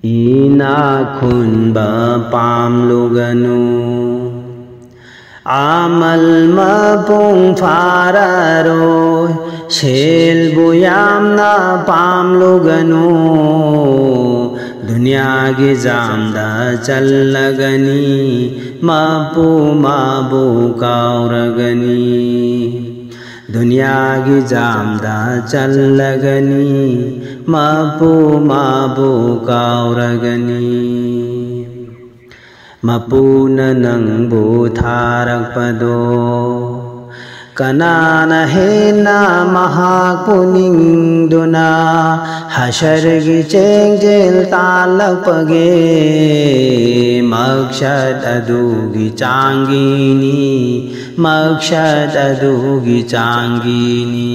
ꯏꯅꯥꯈꯨꯟꯕ ꯄꯥꯝꯂꯨꯒꯅꯨ ꯑꯃꯜ ꯃꯄꯨꯡ ꯐꯥꯔꯔꯣꯏ ꯁꯦꯜꯕꯨ ꯌꯥꯝꯅ ꯄꯥꯝꯂꯨꯒꯅꯨ ದುನಿಯಾಗೆ ಜಾಮ್ದ ಚಲ್ಲಗನಿ ಮಪು ಮಾಬು ಕಾವ್ರಗನಿ ದುನಿಯಾಗೆ ಜಾಮ್ದ ಚಲ್ಲಗನಿ ಮಪು ಮಾಬು ಕಾವ್ರಗನಿ ಮಪುನ ನಂಬು ಥಾರಕ್ಪದೋ ಕನಾನ ಹೇನ ಮಹಾಪುನಿಂದುನ ಹಶರ್ಗಿ ಚೇಂಜೆಲ್ ತಾಲಪಗೆ ಮಕ್ಷದ ಅದುಗಿ ಚಾಂಗಿನಿ ಮಕ್ಷದ ಅದುಗಿ ಚಾಂಗಿನಿ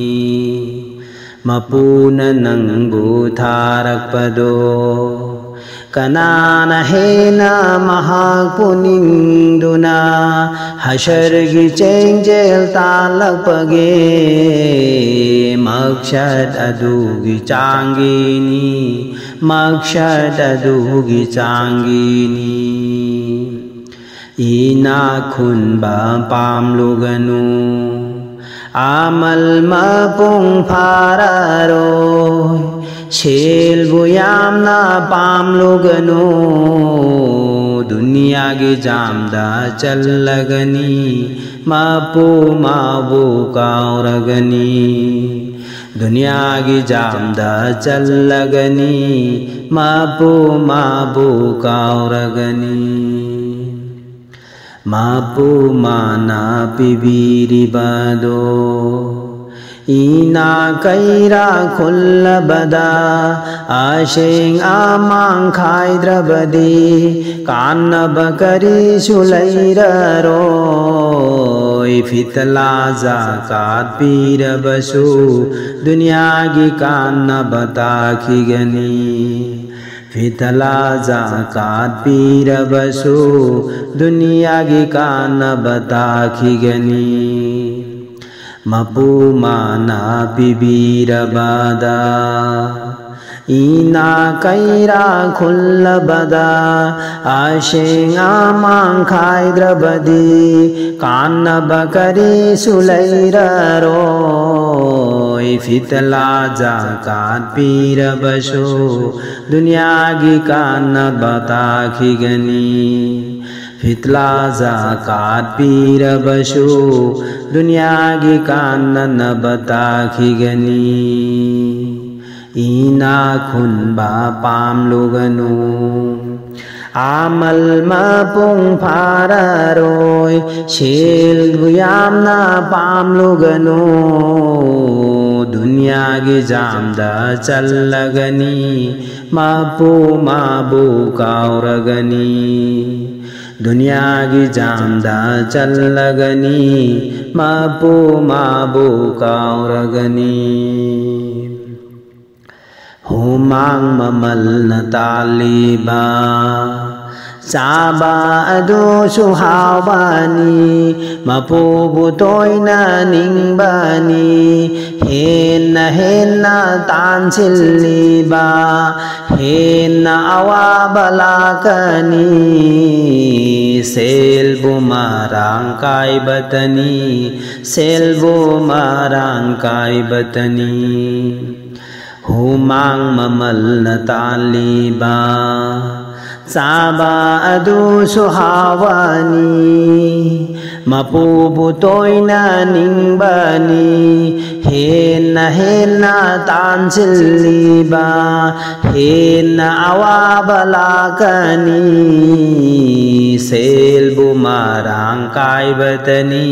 ಮಪುನ ನಂಬು ಥಾರಕ್ಪದೋ ಕನಾನ ಹೇನ ಮಹಾಪುನಿಂದುನ ಹಶರ್ಗಿ ಚೇಂಜೆಲ್ ತಾಲಪಗೆ ಮಕ್ಷದ ಅದುಗಿ ಚಾಂಗಿನಿ ಮಕ್ಷದ ಅದುಗಿ ಚಾಂಗಿನಿ ಇನಾಖುನ್ಬ ಪಾಮ್ಲುಗನು ಆಮಲ್ ಮಪುಂಗ್ ಫಾರರೋಯ್ ಶೇಲ್ಬು ಯಾಮ್ನ ಪಾಮ್ಲುಗನು ದುನಿಯಾಗೆ ಜಾಮ್ದ ಚಲ್ಲಗನಿ ಮಪು ಮಾಬು ಕಾವ್ರಗನಿ ದುನಿಯಾಗೆ ಜಾಮ್ದ ಚಲ್ಲಗನಿ ಮಪು ಮಾಬು ಕಾವ್ರಗನಿ ಮಪು ಮಾನ ಪಿಬೀರಿಬದೋ ina kaira kullabada ashing amang khaidrabadi kannabakari sulairaroi fitla zakat pirabasu dunya gi kannabata khigani fitla zakat pirabasu dunya gi kannabata khigani ಮಪು ಮಾನ ಪಿಬೀರಬದ ಇನಾ ಕೈರಾ ಖುಲ್ಲಬದ ಆಶೆಂಗ ಮಾಂಖಾಯ್ದ್ರಬದಿ ಕಾನ್ನಬಕರಿ ಸುಲೈರರೋಯ್ ಫಿತಲಾ ಜಾಕಾತ್ ಪೀರಬಶೋ ದುನಿಯಾಗಿ ಕಾನ್ನಬತಾ ಖಿಗನಿ ಫಿತ್ಲಾ ಜಾಕಾತ್ ಪೀರಬಶು ದುನಿಯಾಗಿ ಕಾನ್ನನ ಬತಾಖಿಗನಿ ಇನಾಖುನ್ಬ ಪಾಮ್ಲುಗನು ಆಮಲ್ ಮಪುಂಗ್ ಫಾರರೋಯ್ ಶೇಲ್ಬು ಯಾಮ್ನ ಪಾಮ್ಲುಗನು ದುನಿಯಾಗೆ ಜಾಮ್ದ ಚಲ್ಲಗನಿ ಮಪು ಮಾಬು ಕಾವ್ರಗನಿ ದುನಿಯಾಗಿ ಜಾಮ್ದ ಚಲ್ಲಗನಿ ಮಪು ಮಾಬು ಕಾವ್ರಗನಿ ಹುಮಾಂಗ್ ಮಮಲ್ನ ತಾಲಿಬಾ ಚಾಬಾ ಅದು ಸುಹಾವನಿ ಮಪುಬು ತೋಯ್ನ ನಿಂಬನಿ ಹೇನ್ನ ಹೇನ್ನ ತಾನ್ಸಿಲ್ಲಿಬಾ ಹೇನ್ನ ಅವಾಬಲಾಕನಿ ಸೇಲ್ಬು ಮಾರಾಂಕಾಯ್ ಬತನಿ ಸೇಲ್ಬು ಮಾರಾಂಕಾಯ್ ಬತನಿ ಹುಮಾಂಗ್ ಮಮಲ್ನ ತಾಲಿಬಾ ಚಾಬಾ ಅದು ಸುಹಾವನಿ ಮಪುಬು ತೋಯ್ನ ನಿಂಬನಿ ಹೇನ್ನ ಹೇನ್ನ ತಾನ್ಸಿಲ್ಲಿಬಾ ಹೇನ್ನ ಅವಾಬಲಾಕನಿ ಸೇಲ್ಬು ಮಾರಾಂಕಾಯ್ ಬತನಿ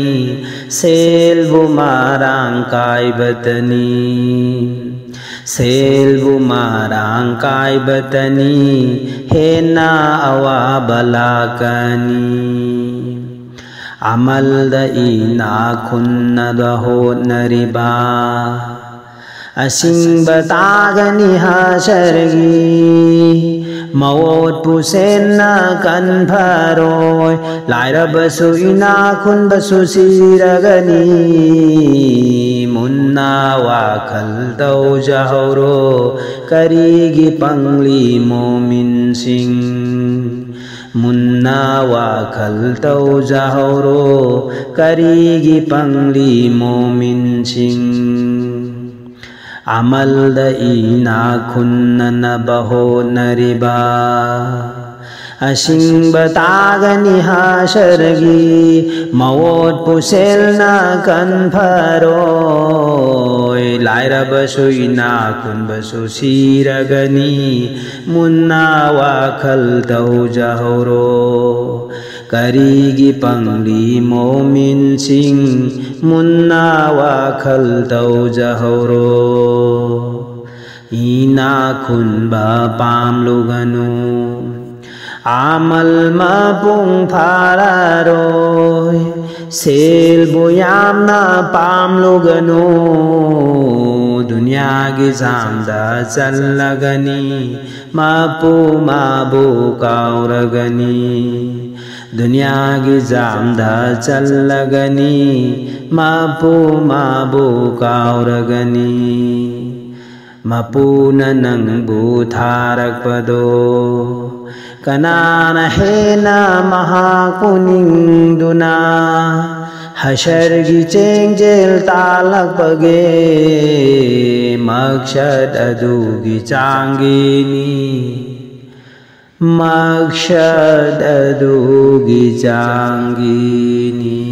ಸೇಲ್ಬು ಮಾರಾಂಕಾಯ್ ಬತನಿ ಸೇಲ್ಬು ಮಾರಾಂಕಾಯ್ ಬತನಿ ಹೇನ್ನ ಅವಾಬಲಾಕನಿ ಅಮಲ್ದ ಇನಾಖುನ್ನದ ಹೋನ್ನರಿಬಾ ಅಸಿಂಬ ತಾಗನಿ ಹಶರ್ಗಿ mawot pusen na kan pharoy lairabasu inakhunabasu siragani munna wakhal taujahoro karigi pangli momin sing munna wakhal taujahoro karigi pangli momin sing amal da ina khunna baho nariba asing batagani hasargi mawot pusel na kan pharoy lairabasu ina khunbasu siragani munna wakhal taujahoro karigi pangli momin sing munna wakhal taujahoro ina khunba pamluganu amal mapung phararoy sel boyam na pamluganu dunya gi zamda challagani mapu mabu kauragani दुनिया की जामदा चल्लगनी मापू माबू काउरगनी मपून नंगबू थारकपदो कनान हेना महाकुनिंदुना हशरगी चेंजेल तालकपगे मक्षद अदुगी चांगिनी Makshad adugi janggini